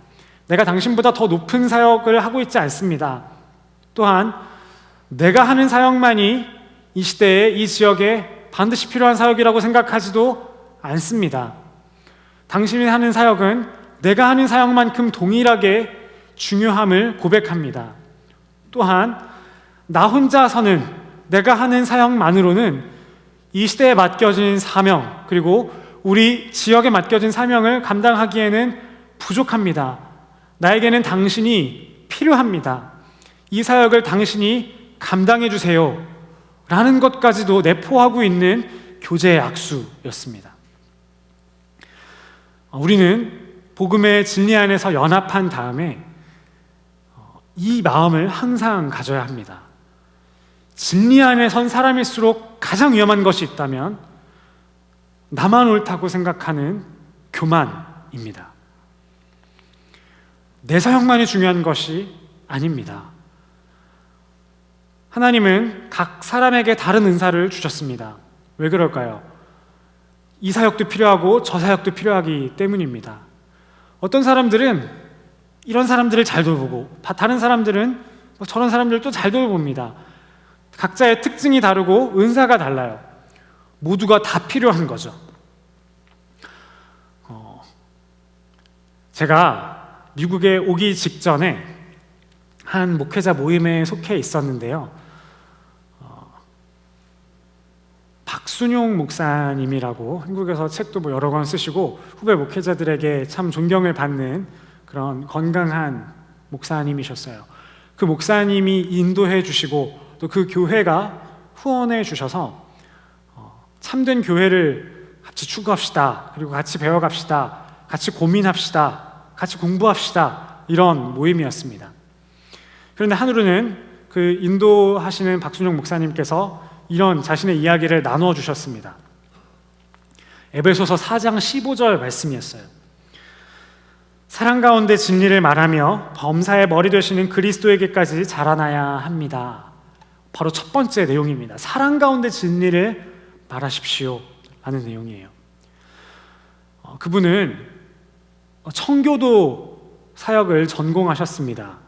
내가 당신보다 더 높은 사역을 하고 있지 않습니다. 또한 내가 하는 사역만이 이 시대에 이 지역에 반드시 필요한 사역이라고 생각하지도 않습니다. 당신이 하는 사역은 내가 하는 사역만큼 동일하게 중요함을 고백합니다. 또한 나 혼자서는 내가 하는 사역만으로는 이 시대에 맡겨진 사명 그리고 우리 지역에 맡겨진 사명을 감당하기에는 부족합니다. 나에게는 당신이 필요합니다. 이 사역을 당신이 감당해 주세요 라는 것까지도 내포하고 있는 교제의 악수였습니다. 우리는 복음의 진리 안에서 연합한 다음에 이 마음을 항상 가져야 합니다. 진리 안에 선 사람일수록 가장 위험한 것이 있다면 나만 옳다고 생각하는 교만입니다. 내 사역만이 중요한 것이 아닙니다. 하나님은 각 사람에게 다른 은사를 주셨습니다. 왜 그럴까요? 이 사역도 필요하고 저 사역도 필요하기 때문입니다. 어떤 사람들은 이런 사람들을 잘 돌보고 다른 사람들은 저런 사람들도 잘 돌봅니다. 각자의 특징이 다르고 은사가 달라요. 모두가 다 필요한 거죠. 제가 미국에 오기 직전에 한 목회자 모임에 속해 있었는데요. 박순용 목사님이라고 한국에서 책도 여러 권 쓰시고 후배 목회자들에게 참 존경을 받는 그런 건강한 목사님이셨어요. 그 목사님이 인도해 주시고 또 그 교회가 후원해 주셔서 참된 교회를 같이 추구합시다. 그리고 같이 배워갑시다. 같이 고민합시다. 같이 공부합시다. 이런 모임이었습니다. 그런데 하루는 그 인도하시는 박순영 목사님께서 이런 자신의 이야기를 나누어 주셨습니다. 에베소서 4장 15절 말씀이었어요. 사랑 가운데 진리를 말하며 범사의 머리 되시는 그리스도에게까지 자라나야 합니다. 바로 첫 번째 내용입니다. 사랑 가운데 진리를 말하십시오 라는 내용이에요. 그분은 청교도 사역을 전공하셨습니다.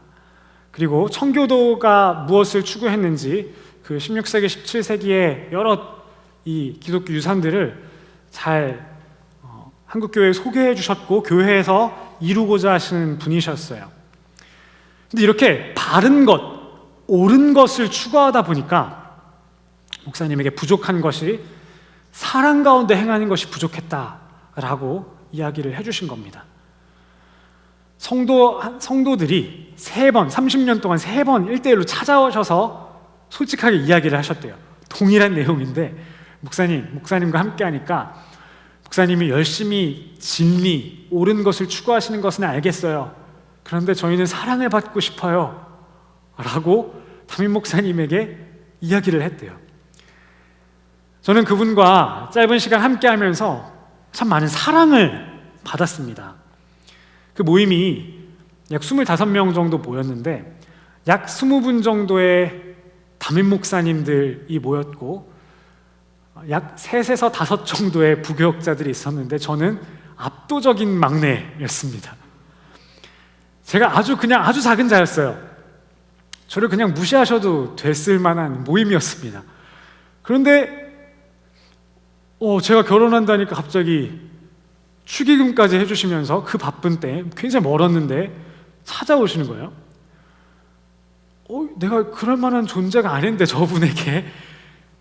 그리고 청교도가 무엇을 추구했는지 그 16세기, 17세기의 여러 이 기독교 유산들을 잘 한국교회에 소개해 주셨고 교회에서 이루고자 하시는 분이셨어요. 근데 이렇게 바른 것, 옳은 것을 추구하다 보니까 목사님에게 부족한 것이 사랑 가운데 행하는 것이 부족했다라고 이야기를 해주신 겁니다. 성도들이 3번, 30년 동안 3번 1대1로 찾아오셔서 솔직하게 이야기를 하셨대요. 동일한 내용인데 목사님과 함께 하니까 목사님이 열심히 진리, 옳은 것을 추구하시는 것은 알겠어요. 그런데 저희는 사랑을 받고 싶어요 라고 담임 목사님에게 이야기를 했대요. 저는 그분과 짧은 시간 함께 하면서 참 많은 사랑을 받았습니다. 그 모임이 약 25명 정도 모였는데 약 20분 정도의 담임 목사님들이 모였고 약 3에서 5 정도의 부교역자들이 있었는데 저는 압도적인 막내였습니다. 제가 아주 작은 자였어요. 저를 그냥 무시하셔도 됐을 만한 모임이었습니다. 그런데 제가 결혼한다니까 갑자기 축의금까지 해주시면서 그 바쁜 때 굉장히 멀었는데 찾아오시는 거예요. 내가 그럴 만한 존재가 아닌데 저분에게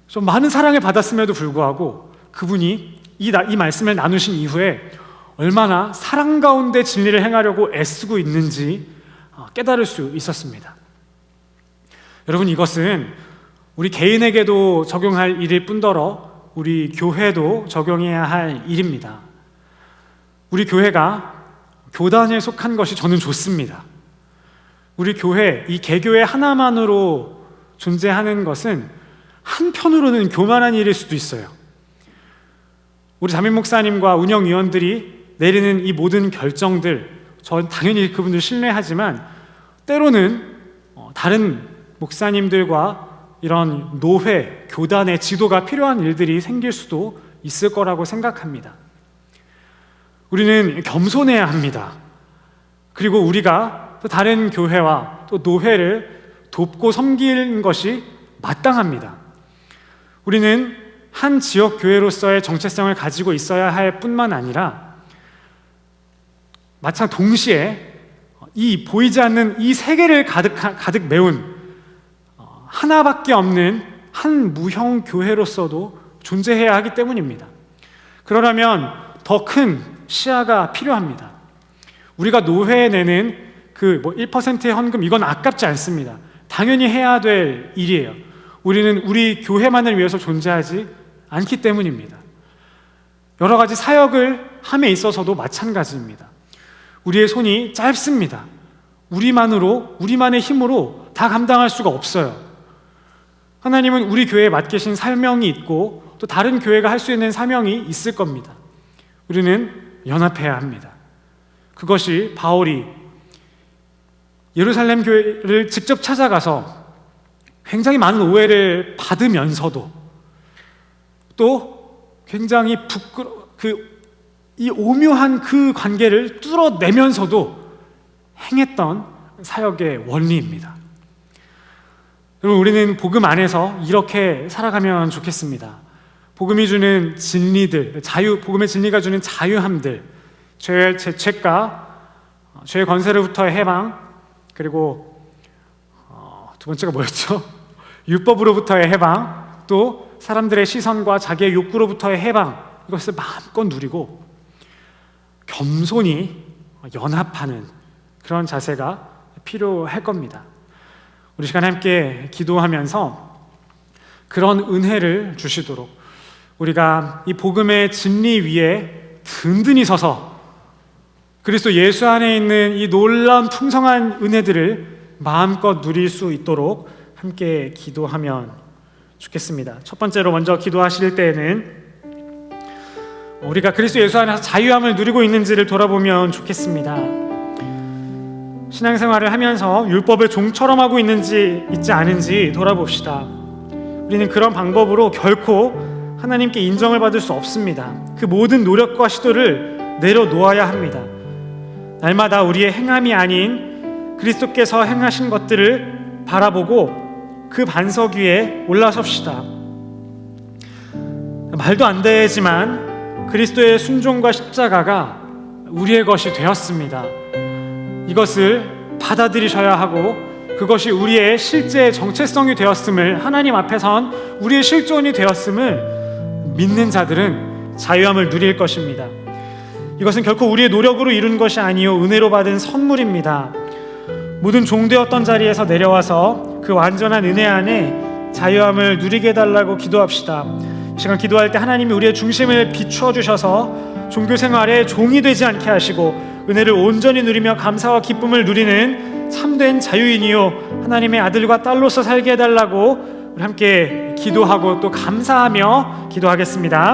좀 많은 사랑을 받았음에도 불구하고 그분이 이 말씀을 나누신 이후에 얼마나 사랑 가운데 진리를 행하려고 애쓰고 있는지 깨달을 수 있었습니다. 여러분, 이것은 우리 개인에게도 적용할 일일 뿐더러 우리 교회도 적용해야 할 일입니다. 우리 교회가 교단에 속한 것이 저는 좋습니다. 우리 교회, 이 개교회 하나만으로 존재하는 것은 한편으로는 교만한 일일 수도 있어요. 우리 담임 목사님과 운영위원들이 내리는 이 모든 결정들, 전 당연히 그분들 신뢰하지만 때로는 다른 목사님들과 이런 노회, 교단의 지도가 필요한 일들이 생길 수도 있을 거라고 생각합니다. 우리는 겸손해야 합니다. 그리고 우리가 또 다른 교회와 또 노회를 돕고 섬기는 것이 마땅합니다. 우리는 한 지역 교회로서의 정체성을 가지고 있어야 할 뿐만 아니라 마찬가지 동시에 이 보이지 않는 이 세계를 가득 메운 하나밖에 없는 한 무형 교회로서도 존재해야 하기 때문입니다. 그러려면 더 큰 시야가 필요합니다. 우리가 노회에 내는 그 1%의 헌금, 이건 아깝지 않습니다. 당연히 해야 될 일이에요. 우리는 우리 교회만을 위해서 존재하지 않기 때문입니다. 여러 가지 사역을 함에 있어서도 마찬가지입니다. 우리의 손이 짧습니다. 우리만의 힘으로 다 감당할 수가 없어요. 하나님은 우리 교회에 맡기신 사명이 있고 또 다른 교회가 할 수 있는 사명이 있을 겁니다. 우리는 연합해야 합니다. 그것이 바울이 예루살렘 교회를 직접 찾아가서 굉장히 많은 오해를 받으면서도 또 굉장히 이 오묘한 그 관계를 뚫어내면서도 행했던 사역의 원리입니다. 여러분, 우리는 복음 안에서 이렇게 살아가면 좋겠습니다. 복음이 주는 진리들, 복음의 진리가 주는 자유함들, 죄의 죄책과 죄의 권세로부터의 해방, 그리고 두 번째가 뭐였죠? 율법으로부터의 해방, 또 사람들의 시선과 자기의 욕구로부터의 해방, 이것을 마음껏 누리고 겸손히 연합하는 그런 자세가 필요할 겁니다. 우리 시간 함께 기도하면서 그런 은혜를 주시도록 우리가 이 복음의 진리 위에 든든히 서서 그리스도 예수 안에 있는 이 놀라운 풍성한 은혜들을 마음껏 누릴 수 있도록 함께 기도하면 좋겠습니다. 첫 번째로 먼저 기도하실 때에는 우리가 그리스도 예수 안에서 자유함을 누리고 있는지를 돌아보면 좋겠습니다. 신앙생활을 하면서 율법을 종처럼 하고 있지 않은지 돌아봅시다. 우리는 그런 방법으로 결코 하나님께 인정을 받을 수 없습니다. 그 모든 노력과 시도를 내려놓아야 합니다. 날마다 우리의 행함이 아닌 그리스도께서 행하신 것들을 바라보고 그 반석 위에 올라섭시다. 말도 안 되지만 그리스도의 순종과 십자가가 우리의 것이 되었습니다. 이것을 받아들이셔야 하고 그것이 우리의 실제 정체성이 되었음을, 하나님 앞에선 우리의 실존이 되었음을 믿는 자들은 자유함을 누릴 것입니다. 이것은 결코 우리의 노력으로 이룬 것이 아니요 은혜로 받은 선물입니다. 모든 종되었던 자리에서 내려와서 그 완전한 은혜 안에 자유함을 누리게 해달라고 기도합시다. 이 시간 기도할 때 하나님이 우리의 중심을 비추어 주셔서 종교 생활에 종이 되지 않게 하시고 은혜를 온전히 누리며 감사와 기쁨을 누리는 참된 자유인이요 하나님의 아들과 딸로서 살게 해달라고 우리 함께 기도하고 또 감사하며 기도하겠습니다.